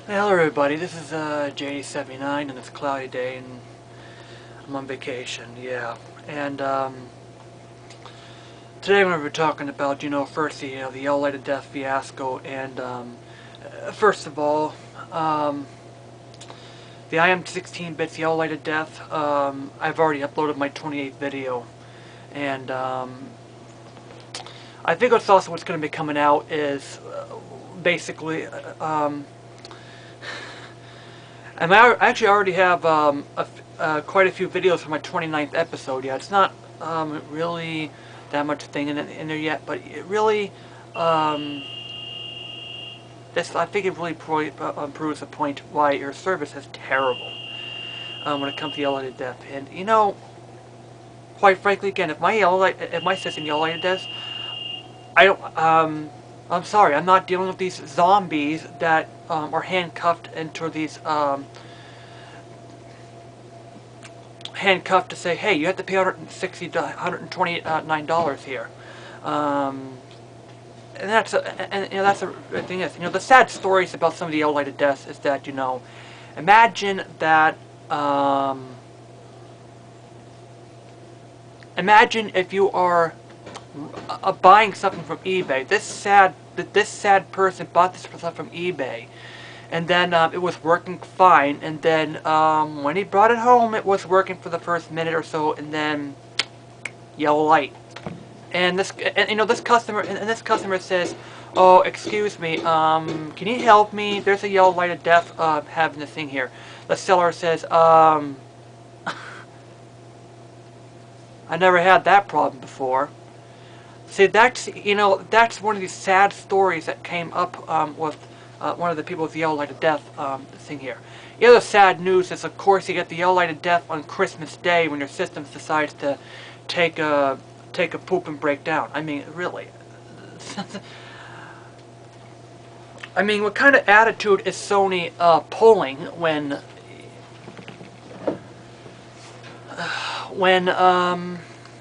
Hello everybody, this is JD79 and it's a cloudy day and I'm on vacation, yeah. And today I'm going to be talking about, first the YLOD to death fiasco, and first of all, the I am 16 bits YLOD to death. I've already uploaded my 28th video, and I think what's also what's going to be coming out is basically I actually already have quite a few videos for my 29th episode. Yeah, it's not really that much thing in there yet, but it really, I think it really proves the point why your service is terrible when it comes to YLOD to death. And quite frankly, again, if my system YLOD to death, I'm sorry, I'm not dealing with these zombies that are handcuffed into these, handcuffed to say, hey, you have to pay $129 here. And that's that's the thing is, the sad stories about some of the YLOD to deaths is that, imagine that, imagine if you are buying something from eBay. This sad person bought this stuff from eBay, and then it was working fine, and then when he brought it home, it was working for the first minute or so, and then yellow light. And this customer says, "Oh, excuse me, can you help me? There's a yellow light of death having this thing here." The seller says, "I never had that problem before." See, that's that's one of these sad stories that came up with one of the people with the YLOD to death thing here. The other sad news is, of course, you get the YLOD to death on Christmas Day when your system decides to take a poop and break down. I mean, really. I mean, what kind of attitude is Sony pulling when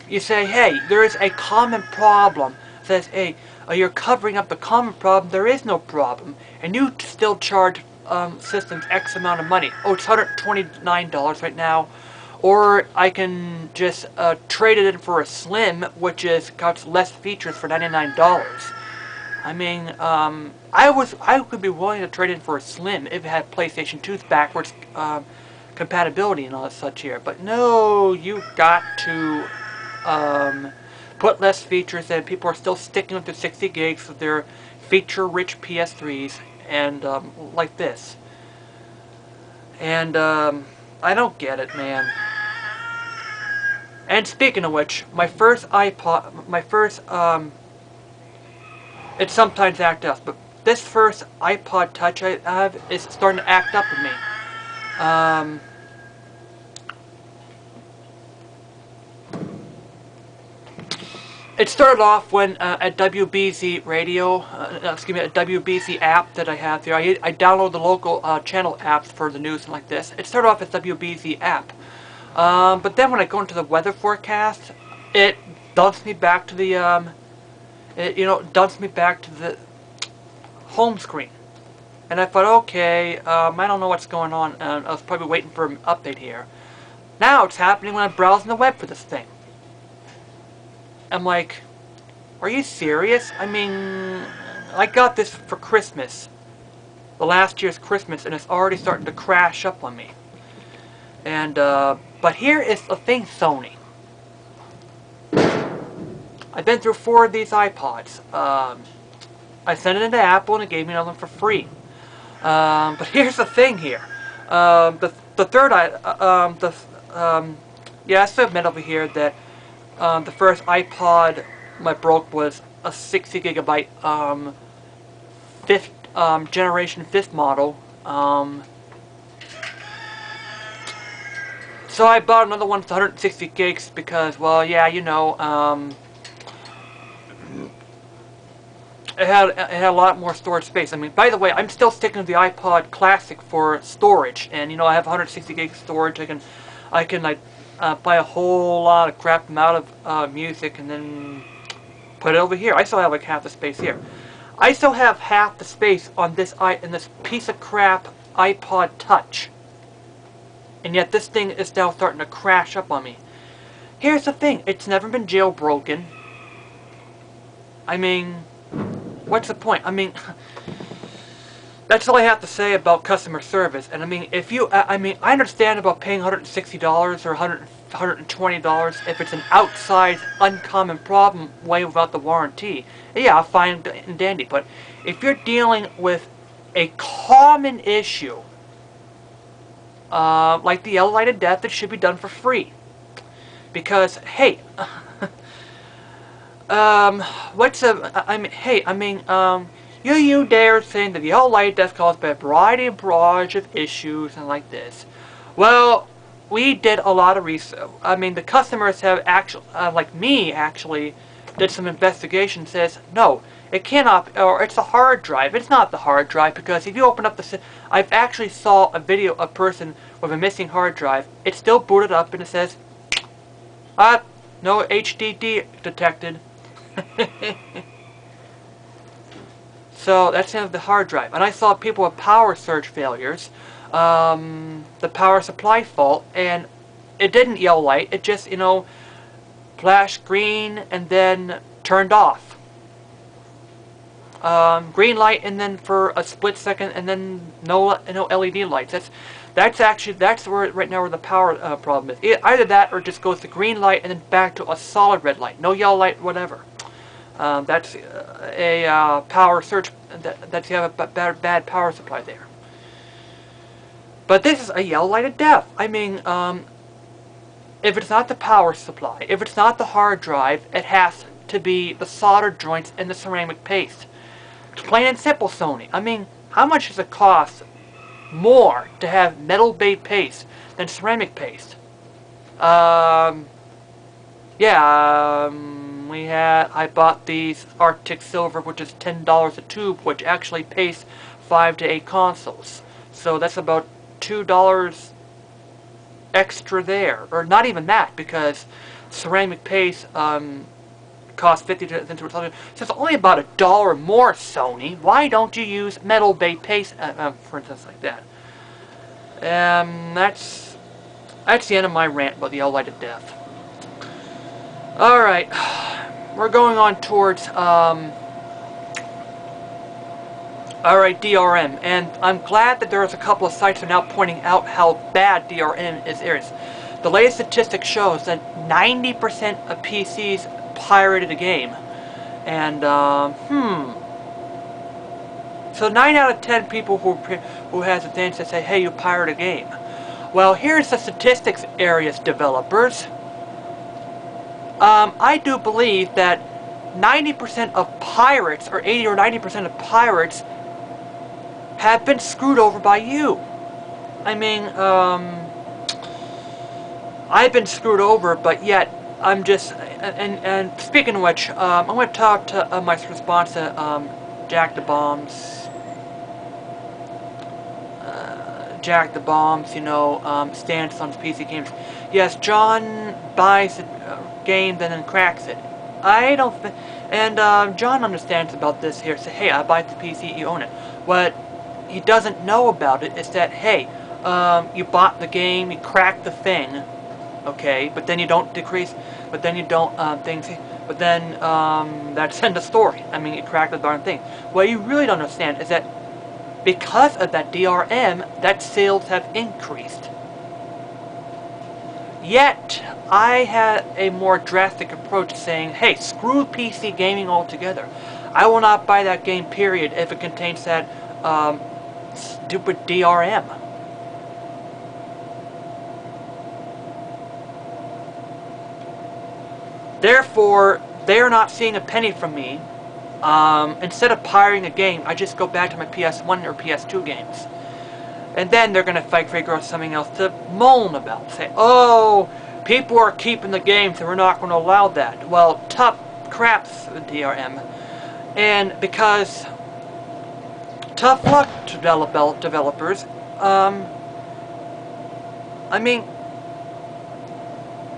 you say, hey, there is a common problem. It says, hey, you're covering up the common problem. There is no problem. And you still charge systems X amount of money. Oh, it's $129 right now. Or I can just trade it in for a Slim, which got less features for $99. I mean, I could be willing to trade in for a Slim if it had PlayStation 2's backwards compatibility and all that such here. But no, you got to put less features in. People are still sticking with their 60 gigs of their feature-rich PS3s and like this. And I don't get it, man. And speaking of which, my first iPod, it sometimes acts up, but this first iPod Touch I have is starting to act up with me. It started off when at WBZ radio, excuse me, at WBZ app that I have there. I download the local channel apps for the news and like this. It started off as WBZ app, but then when I go into the weather forecast, it dumps me back to the, dumps me back to the home screen. And I thought, okay, I don't know what's going on. I was probably waiting for an update here. Now it's happening when I'm browsing the web for this thing. I'm like, are you serious? I mean, I got this for Christmas, the last year's Christmas, and it's already starting to crash up on me. And, but here is the thing, Sony. I've been through 4 of these iPods. I sent it into Apple and it gave me another one for free. But here's the thing here. The third, yeah, I submit over here that the first iPod I broke was a 60 gigabyte 5th generation 5th model. So I bought another one with 160 gigs because, well, yeah, it had a lot more storage space. I mean, by the way, I'm still sticking to the iPod Classic for storage, and I have 160 gigs storage. I can buy a whole lot of crap amount of music and then put it over here. I still have like half the space here. I still have half the space on this in this piece of crap iPod Touch. And yet this thing is now starting to crash up on me. Here's the thing, it's never been jailbroken. I mean, what's the point? I mean, that's all I have to say about customer service. And I mean, if you, I understand about paying $160 or $120 if it's an outside, uncommon problem way without the warranty. Yeah, fine and dandy. But if you're dealing with a common issue, like the yellow light of death, it should be done for free. Because, hey, you dare saying that the yellow light of death caused by a variety of issues and like this. Well, we did a lot of research. I mean, the customers have actually, like me actually, did some investigation. Says no, it cannot, or it's a hard drive. It's not the hard drive, because if you open up the, I've actually saw a video of a person with a missing hard drive. It's still booted up and it says, no HDD detected. So that's the end of the hard drive. And I saw people with power surge failures, the power supply fault, and it didn't yellow light. It just, you know, flashed green and then turned off. Green light and then for a split second and then no LED lights. That's where right now where the power problem is. Either that or it just goes to green light and then back to a solid red light. No yellow light, whatever. That's a power surge. That's you have a bad power supply there. But this is a yellow light of death. I mean, if it's not the power supply, if it's not the hard drive, it has to be the solder joints and the ceramic paste. It's plain and simple, Sony. I mean, how much does it cost more to have metal-based paste than ceramic paste? I bought these Arctic Silver, which is $10 a tube, which actually pastes 5 to 8 consoles. So that's about $2 extra there, or not even that, because ceramic paste costs 50 cents to so it's only about $1 more. Sony, why don't you use metal-based paste, for instance, like that? That's the end of my rant about the yellow light of death. All right, we're going on towards DRM, and I'm glad that there's a couple of sites that are now pointing out how bad DRM is. The latest statistic shows that 90% of PCs pirated a game, and so 9 out of 10 people who has a thing to say, hey, you pirate a game. Well, here's the statistics areas, developers. I do believe that 90% of pirates, or 80 or 90% of pirates, have been screwed over by you. I mean, I've been screwed over, but yet I'm just, and speaking of which, I'm going to talk to my response to Jack the Bombs, you know, stance on PC games. Yes, John buys a game, then cracks it. I don't think, and John understands about this here. Say, hey, I buy the PC, you own it. What he doesn't know about it is that, hey, you bought the game, you cracked the thing, okay, but then you don't decrease, but then you don't but then that's in the story. I mean, you cracked the darn thing. What you really don't understand is that because of that DRM, that sales have increased. Yet, I had a more drastic approach saying, hey, screw PC gaming altogether. I will not buy that game, period, if it contains that stupid DRM. Therefore, they are not seeing a penny from me. Instead of pirating a game, I just go back to my PS1 or PS2 games. And then they're going to figure out something else to moan about. Say, oh, people are keeping the games and we're not going to allow that. Well, tough craps with DRM. And because, tough luck to developers, I mean,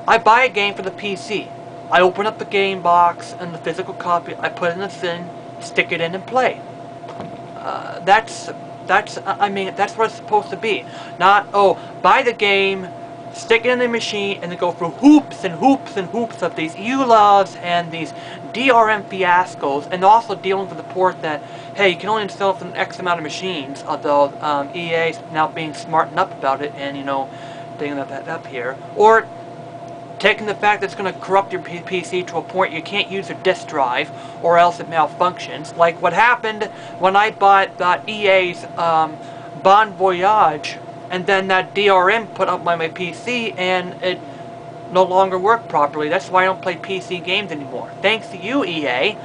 I buy a game for the PC. I open up the game box and the physical copy, I put in the thing, stick it in and play. I mean, that's what it's supposed to be. Not, oh, buy the game, stick it in the machine, and then go through hoops and hoops and hoops of these YLODs and these DRM fiascos, and also dealing with the port that, hey, you can only install it from X amount of machines, although EA's now being smartened up about it and, you know, digging that up here. Or taking the fact that it's going to corrupt your PC to a point you can't use your disk drive, or else it malfunctions. Like what happened when I bought EA's Bon Voyage, and then that DRM put up on my PC, and it no longer worked properly. That's why I don't play PC games anymore. Thanks to you, EA.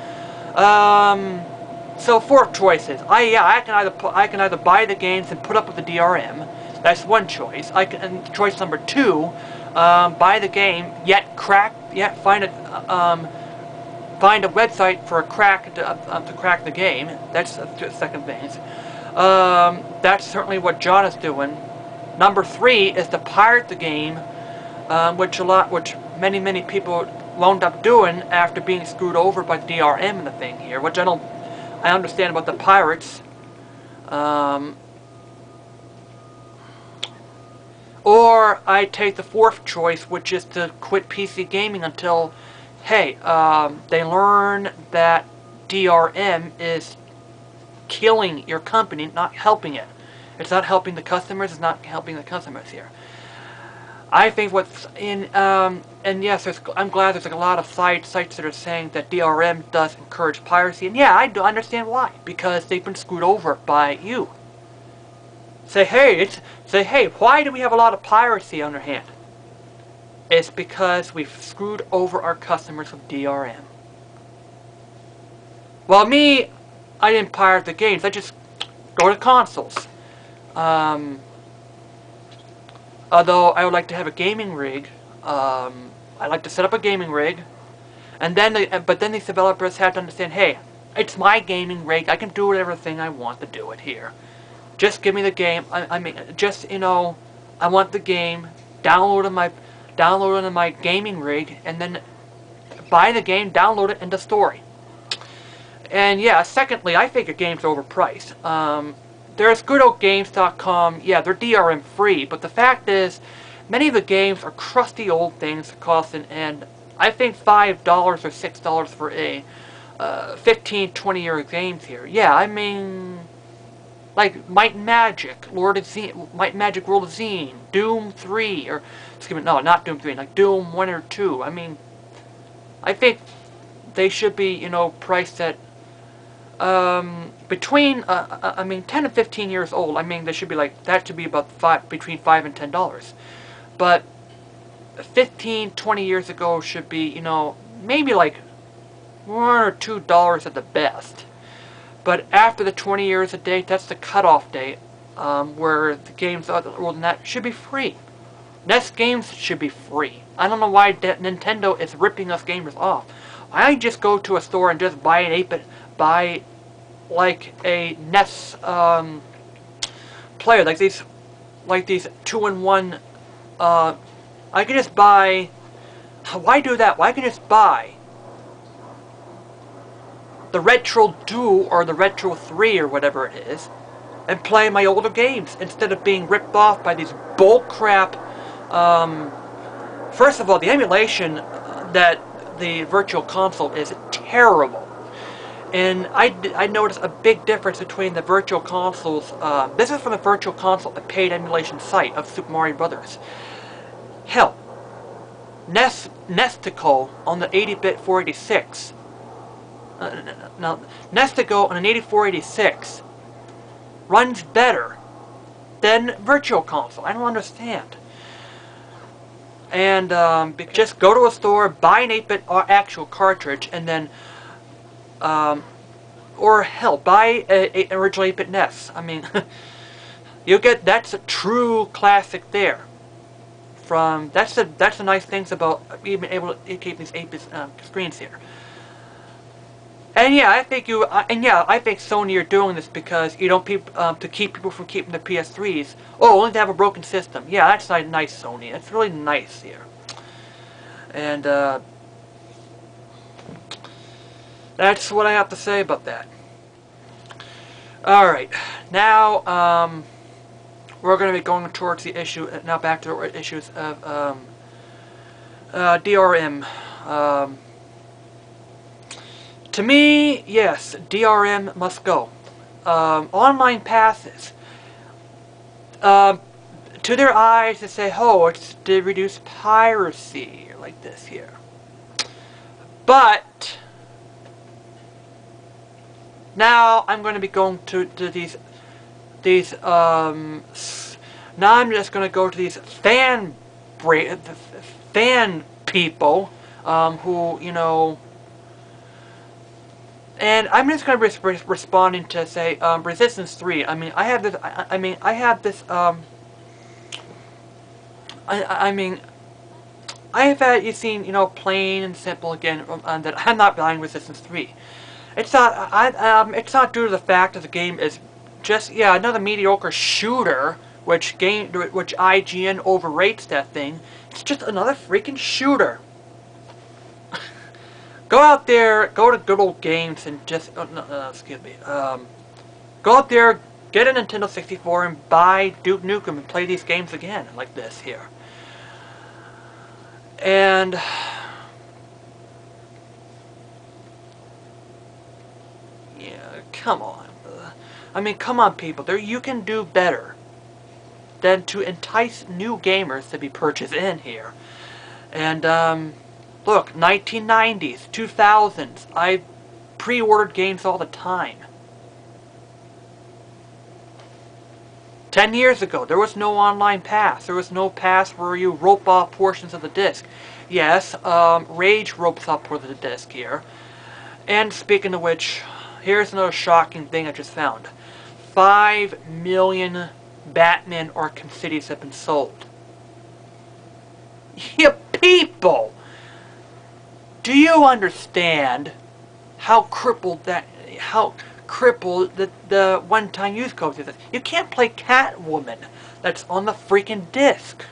So 4 choices. I can either buy the games and put up with the DRM. That's one choice. And choice number 2. Buy the game, yet find a website for a crack to crack the game. That's the second thing. That's certainly what John is doing. Number 3 is to pirate the game, which many people wound up doing after being screwed over by the DRM and the thing here, which I understand about the pirates. Or I take the 4th choice, which is to quit PC gaming until, hey, they learn that DRM is killing your company, not helping it. It's not helping the customers, it's not helping the customers here. I think what's in, and yes, I'm glad there's like a lot of sites that are saying that DRM does encourage piracy, and yeah, I do understand why, because they've been screwed over by you. Say, hey, why do we have a lot of piracy on our hand? It's because we've screwed over our customers with DRM. Well, me, I didn't pirate the games. I just go to consoles. Although I would like to have a gaming rig. I like to set up a gaming rig, and then but then these developers have to understand, hey, it's my gaming rig. I can do whatever thing I want to do it here. Just give me the game. I mean, just, you know, I want the game, download it on my gaming rig, and then buy the game, download it, and the story. And yeah, secondly, I think a game's overpriced. There's goodoldgames.com. Yeah, they're DRM free, but the fact is, many of the games are crusty old things that cost and I think $5 or $6 for a 15-20-year games here. Yeah, I mean, like Might and Magic, Might and Magic World of Zine, Doom 3, or excuse me, no, not Doom 3, like Doom 1 or 2. I mean, I think they should be, you know, priced at between I mean 10 and 15 years old. I mean, they should be like, that should be about between $5 and $10. But 15-20 years ago should be, you know, maybe like $1 or $2 at the best. But after the 20 years of date, that's the cutoff date, where the games other than that should be free. NES games should be free. I don't know why Nintendo is ripping us gamers off. I just go to a store and just buy an 8-bit, buy like a NES player, like these 2-in-1. I can just buy. Why do that? Why can I just buy the Retro 2 or the Retro 3 or whatever it is, and play my older games instead of being ripped off by these bullcrap. First of all, the emulation that the Virtual Console is terrible, and I noticed a big difference between the Virtual Consoles. This is from the Virtual Console, a paid emulation site of Super Mario Brothers. Hell, Nestico on the 80-bit 486. Now, Nestico on an 8486 runs better than Virtual Console. I don't understand. And just go to a store, buy an 8-bit actual cartridge, and then, or hell, buy an original 8-bit NES. I mean, that's a true classic there. That's the nice things about being able to keep these 8-bit screens here. And yeah, I think I think Sony are doing this because you don't to keep people from keeping the PS3s. Oh, only to have a broken system. Yeah, that's nice, Sony. That's really nice here. And That's what I have to say about that. Alright, now we're going to be going towards the issue, now back to the issues of DRM. To me, yes, DRM must go. Online passes. To their eyes, they say, oh, it's to reduce piracy, like this here. But now I'm going to be going to these now I'm just going to go to these fan people who, you know, and I'm just going to be responding to, say, Resistance 3. I mean, I have this, I have had, you've seen, you know, plain and simple again, that I'm not buying Resistance 3. It's not due to the fact that the game is just, yeah, another mediocre shooter, which IGN overrates that thing. It's just another freaking shooter. Go out there, go to Good Old Games and just, excuse me, go out there, get a Nintendo 64 and buy Duke Nukem and play these games again, like this here. And yeah, come on. I mean, come on, people. You can do better than to entice new gamers to be purchased in here. And look, 1990s, 2000s, I pre-ordered games all the time. 10 years ago, there was no online pass. There was no pass where you rope off portions of the disc. Yes, Rage ropes off portions of the disc here. And speaking of which, here's another shocking thing I just found. 5 million Batman Arkham Cities have been sold. You people! Do you understand how crippled the one-time use code is? You can't play Catwoman that's on the freaking disc.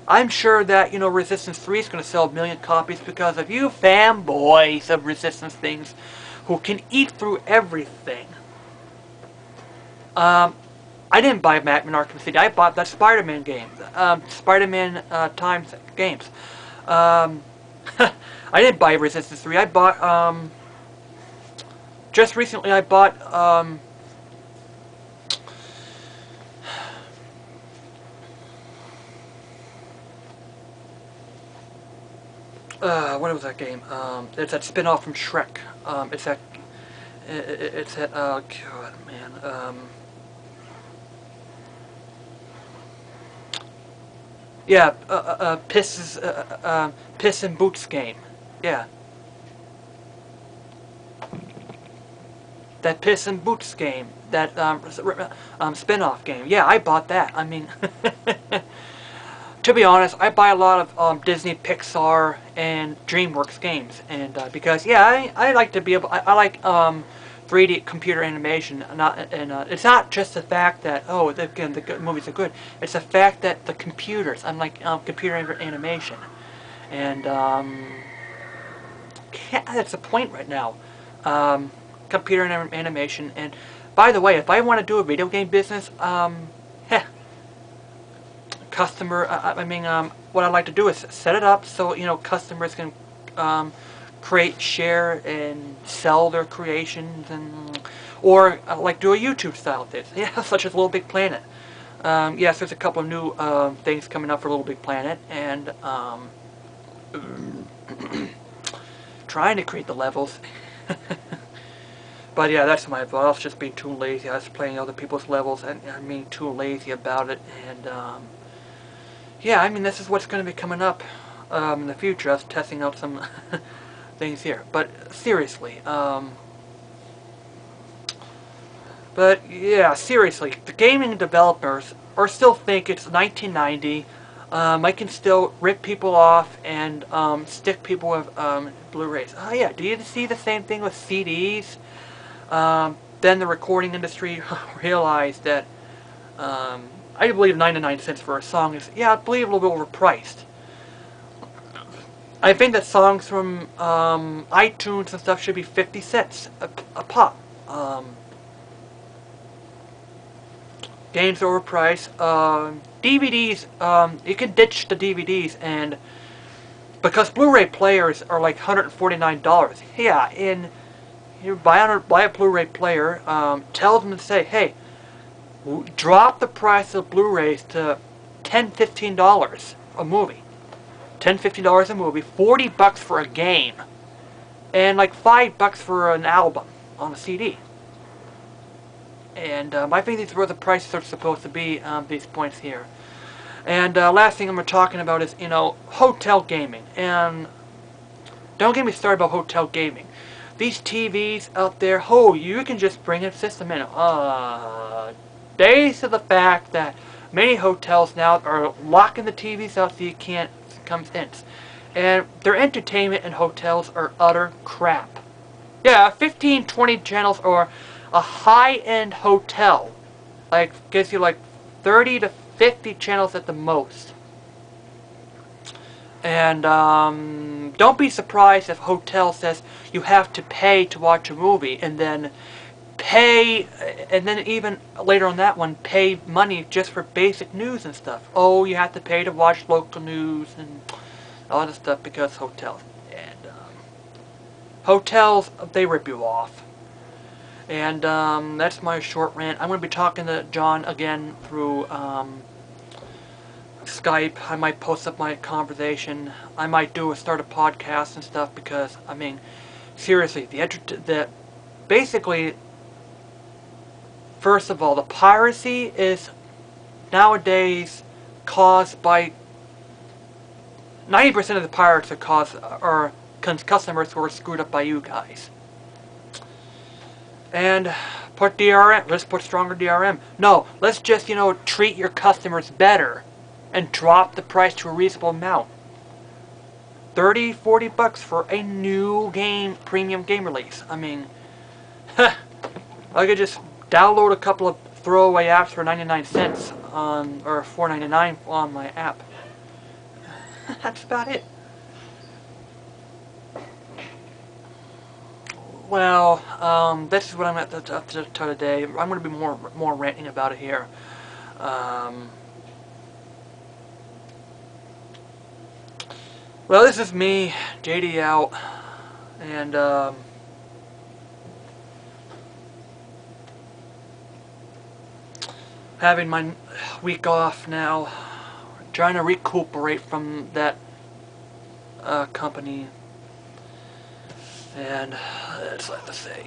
I'm sure that, you know, Resistance 3 is going to sell 1 million copies because of you fanboys of Resistance things who can eat through everything. I didn't buy Batman Arkham City. I bought that Spider-Man game. Spider-Man Times games. I didn't buy Resistance 3. I bought, just recently I bought, what was that game? It's that spin-off from Shrek. It's that, oh god, man, yeah, Piss and Boots game. Yeah. That Piss and Boots game. That, spin-off game. Yeah, I bought that. I mean, to be honest, I buy a lot of, Disney, Pixar, and DreamWorks games. And, because, yeah, I like to be able, I like, 3D computer animation, it's not just the fact that, oh, again, the movies are good. It's the fact that the computers, unlike computer animation, and that's the point right now. Computer animation, and by the way, if I want to do a video game business, customer, what I'd like to do is set it up so, you know, customers can create, share, and sell their creations, and or like do a YouTube style thing, yeah, such as Little Big Planet. Yes, there's a couple of new things coming up for Little Big Planet, and trying to create the levels. But yeah, that's my fault. I was just being too lazy. I was playing other people's levels, and I'm being too lazy about it. And yeah, I mean, this is what's going to be coming up in the future. I was testing out some things here, but seriously, but yeah, seriously, the gaming developers are still think it's 1990. I can still rip people off and stick people with Blu-rays. Oh yeah, do you see the same thing with CDs? Then the recording industry realized that I believe 99 cents for a song is, yeah, I believe a little bit overpriced. I think that songs from iTunes and stuff should be 50 cents a pop. Games overpriced. DVDs, you can ditch the DVDs, and because Blu-ray players are like $149. Yeah, and you buy a Blu-ray player, tell them to say, hey, drop the price of Blu-rays to $10, $15 a movie. $10, $15 a movie, 40 bucks for a game, and like 5 bucks for an album on a CD. And I think these were the prices are supposed to be, these points here. And last thing I'm talking about is, hotel gaming. And don't get me started about hotel gaming. These TVs out there, you can just bring a system in. Days of the fact that many hotels now are locking the TVs out so you can't come in. And their entertainment in hotels are utter crap. Yeah, 15, 20 channels, or a high-end hotel gives you like 30 to 50 channels at the most. And don't be surprised if a hotel says you have to pay to watch a movie, and then even later on that one, pay money just for basic news and stuff. Oh, you have to pay to watch local news and all that stuff because hotels. And hotels, they rip you off. And that's my short rant. I'm going to be talking to John again through Skype. I might post up my conversation. I might start a podcast and stuff because, I mean, seriously, basically, first of all, the piracy is nowadays caused by 90% of the pirates are customers who are screwed up by you guys. And put DRM. Let's put stronger DRM. No, let's just, treat your customers better and drop the price to a reasonable amount. 30, 40 bucks for a new premium game release. I mean, I could just download a couple of throwaway apps for 99 cents or $4.99 on my app. That's about it. Well, this is what I'm at to today. I'm going to be more ranting about it here. Well, this is me, JD out, and having my week off now, trying to recuperate from that company. And that's all I have to say.